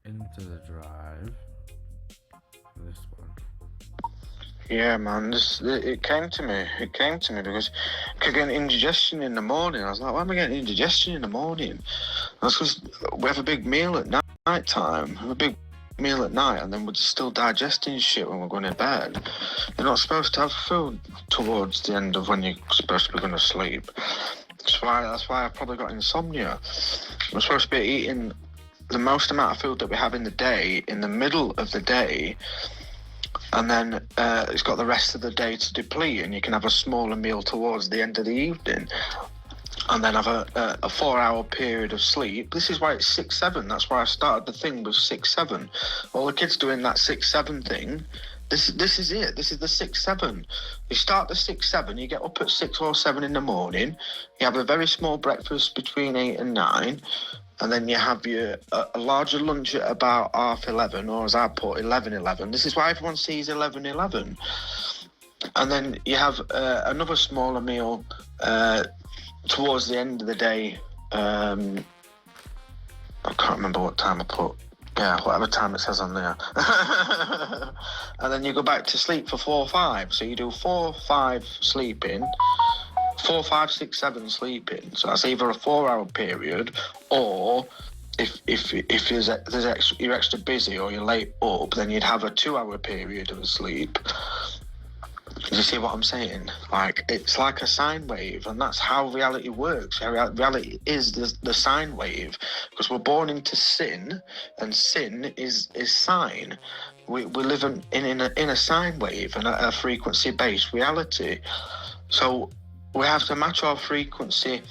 into the drive. This one. Yeah, man, it came to me. It came to me because I could get indigestion in the morning. I was like, why am I getting indigestion in the morning? That's because we have a big meal at night time. We have a big meal at night, and then we're still digesting shit when we're going to bed. You're not supposed to have food towards the end of when you're supposed to be going to sleep. That's why I've probably got insomnia. We're supposed to be eating the most amount of food that we have in the day in the middle of the day, and then it's got the rest of the day to deplete, and you can have a smaller meal towards the end of the evening, and then have a 4-hour period of sleep. This is why it's 6-7. That's why I started the thing with 6-7. All the kids doing that 6-7 thing. This is it. This is the 6-7. You start the 6-7. You get up at 6 or 7 in the morning. You have a very small breakfast between 8 and 9. And then you have a larger lunch at about 11:30, or as I put, 11:11. This is why everyone sees 11:11. And then you have another smaller meal towards the end of the day. I can't remember what time I put. Yeah, whatever time it says on there. And then you go back to sleep for 4 or 5. So you do 4 or 5 sleeping. 4, 5, 6, 7 sleeping. So that's either a 4-hour period, or if you're extra busy or you're late up, then you'd have a 2-hour period of sleep. Do you see what I'm saying? Like, it's like a sine wave, and that's how reality works. Reality is the sine wave, because we're born into sin, and sin is sine. We live in a sine wave and a frequency-based reality. So we have to match our frequency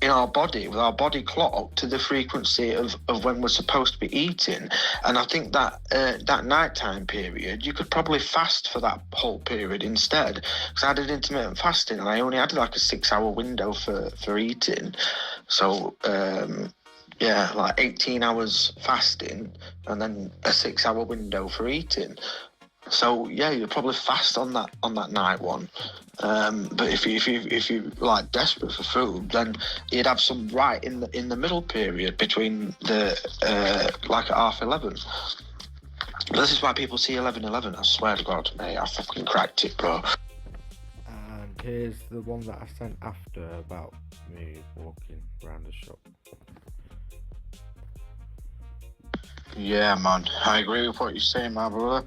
in our body, with our body clock, to the frequency of when we're supposed to be eating. And I think that that nighttime period, you could probably fast for that whole period instead. Because I did intermittent fasting, and I only had like a 6-hour window for eating. So yeah, like 18 hours fasting, and then a 6-hour window for eating. So yeah, you're probably fast on that night one. But if you like desperate for food, then you'd have some right in the middle period between the like at 11:30. This is why people see 11:11. I swear to God, mate, I fucking cracked it, bro. And here's the one that I sent after about me walking around the shop. Yeah, man, I agree with what you're saying, my brother.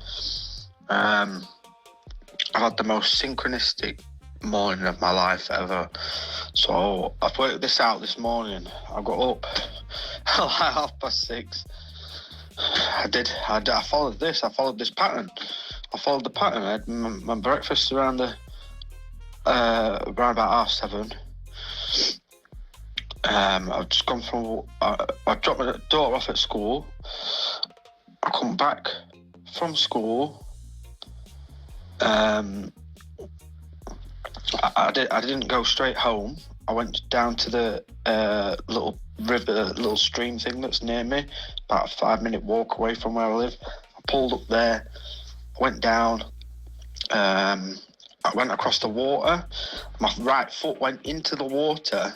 I've had the most synchronistic morning of my life ever. So I've worked this out this morning. I got up at 6:30. I followed this. I followed this pattern. I followed the pattern. I had my breakfast around around about 7:30. I've just gone from. I dropped my daughter off at school. I come back from school. I didn't go straight home. I went down to the little river, little stream thing that's near me, about a 5-minute walk away from where I live. I pulled up there, went down. I went across the water. My right foot went into the water,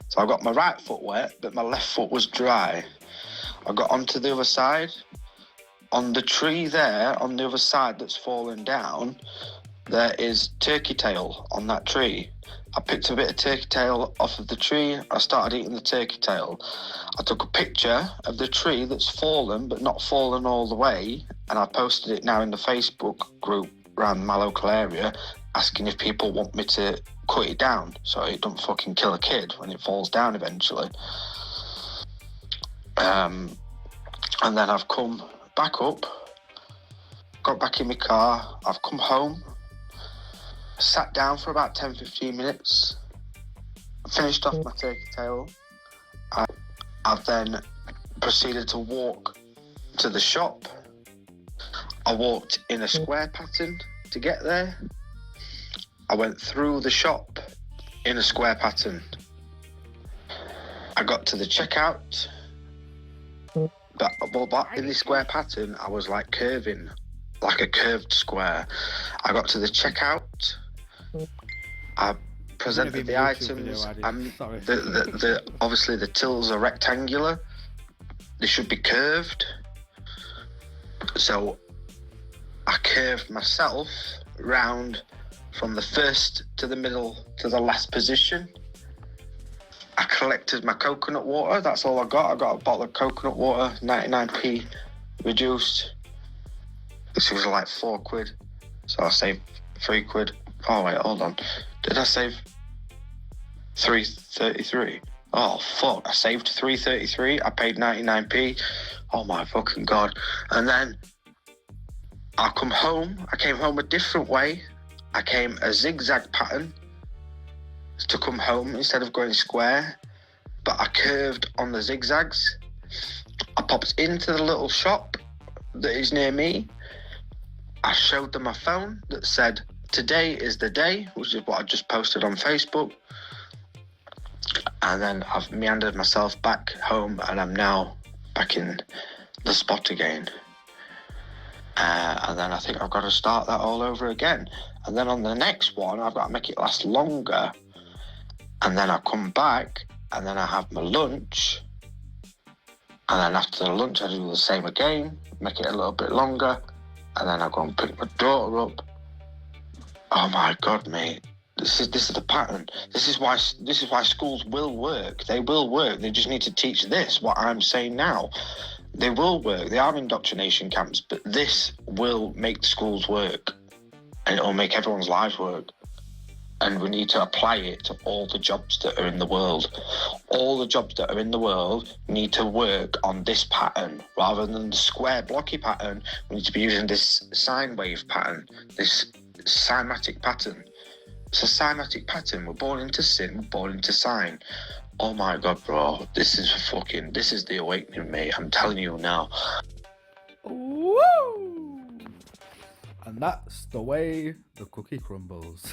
so I got my right foot wet, but my left foot was dry. I got onto the other side. On the tree there, on the other side that's fallen down, there is turkey tail on that tree. I picked a bit of turkey tail off of the tree. I started eating the turkey tail. I took a picture of the tree that's fallen, but not fallen all the way, and I posted it now in the Facebook group around my local area, asking if people want me to cut it down so it don't fucking kill a kid when it falls down eventually. And then I've come back up, got back in my car, I've come home, sat down for about 10-15 minutes, finished off my turkey tail. I've then proceeded to walk to the shop. I walked in a square pattern to get there. I went through the shop in a square pattern. I got to the checkout. But in this square pattern, I was like curving, like a curved square. I got to the checkout. I presented the items, and obviously the tills are rectangular. They should be curved. So I curved myself round from the first to the middle to the last position. I collected my coconut water. That's all I got. I got a bottle of coconut water, 99p reduced. This was like £4. So I saved £3. Oh wait, hold on. Did I save £3.33? Oh fuck, I saved £3.33. I paid 99p. Oh my fucking god. And then I come home. I came home a different way. I came a zigzag pattern to come home instead of going square, but I curved on the zigzags. I popped into the little shop that is near me. I showed them my phone that said, "Today is the day," which is what I just posted on Facebook. And then I've meandered myself back home, and I'm now back in the spot again. And then I think I've got to start that all over again. And then on the next one, I've got to make it last longer. And then I come back, and then I have my lunch. And then after the lunch, I do the same again, make it a little bit longer. And then I go and pick my daughter up. Oh my God, mate. This is the pattern. This is why schools will work. They will work. They just need to teach this, what I'm saying now. They will work. They are indoctrination camps, but this will make the schools work. And it'll make everyone's lives work. And we need to apply it to all the jobs that are in the world. All the jobs that are in the world need to work on this pattern rather than the square blocky pattern. We need to be using this sine wave pattern, this cymatic pattern. It's a cymatic pattern. We're born into sin, we're born into sine. Oh my God, bro. This is the awakening, mate. I'm telling you now. Woo! And that's the way the cookie crumbles.